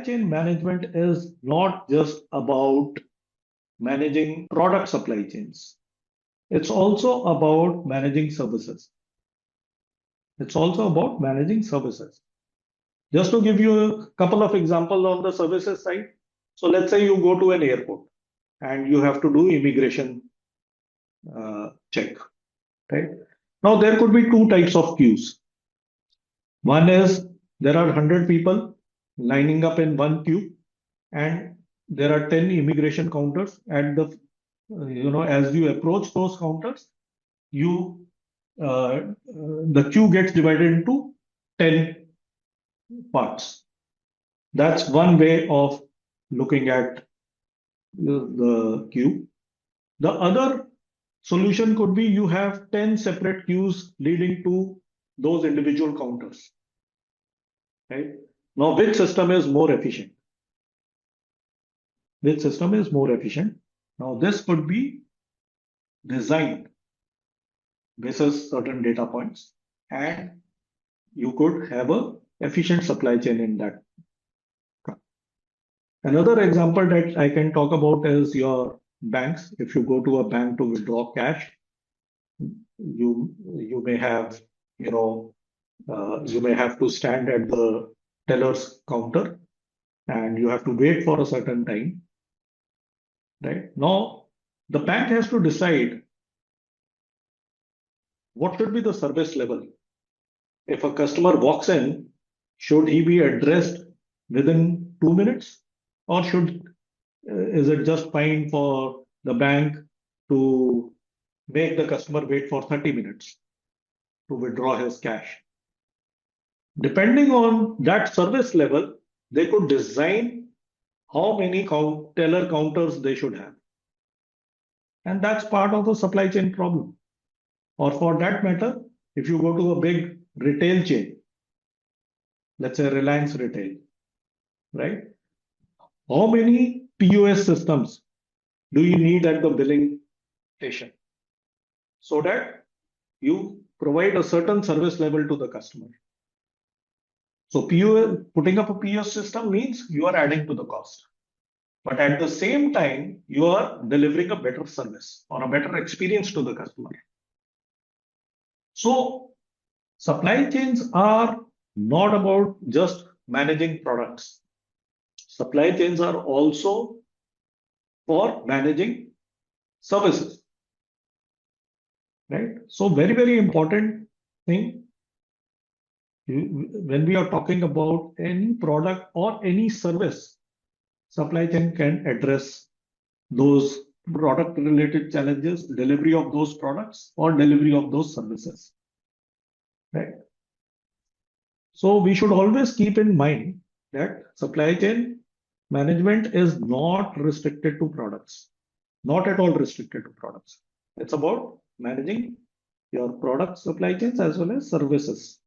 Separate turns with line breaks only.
chain management is not just about managing product supply chains. It's also about managing services. It's also about managing services. Just to give you a couple of examples on the services side. So let's say you go to an airport and you have to do immigration check, right? Now there could be two types of queues. One is there are 100 people lining up in one queue, and there are 10 immigration counters. At the as you approach those counters, you the queue gets divided into 10 parts. That's one way of looking at the queue. The other solution could be you have 10 separate queues leading to those individual counters. Right? Now, which system is more efficient? Which system is more efficient? Now, this could be designed basis certain data points, and you could have a efficient supply chain in that. Another example that I can talk about is your banks. If you go to a bank to withdraw cash, you may have you may have to stand at the teller's counter and you have to wait for a certain time. Right now, the bank has to decide what should be the service level. If a customer walks in, should he be addressed within 2 minutes, or is it just fine for the bank to make the customer wait for 30 minutes to withdraw his cash? Depending on that service level, they could design how many teller counters they should have. And that's part of the supply chain problem. Or for that matter, if you go to a big retail chain, let's say Reliance Retail, right? How many POS systems do you need at the billing station so that you provide a certain service level to the customer? So putting up a POS system means you are adding to the cost. But at the same time, you are delivering a better service or a better experience to the customer. So supply chains are not about just managing products. Supply chains are also for managing services. Right? So very, very important thing. When we are talking about any product or any service, supply chain can address those product related challenges, delivery of those products or delivery of those services. Right? So we should always keep in mind that supply chain management is not restricted to products, not at all restricted to products. It's about managing your product supply chains as well as services.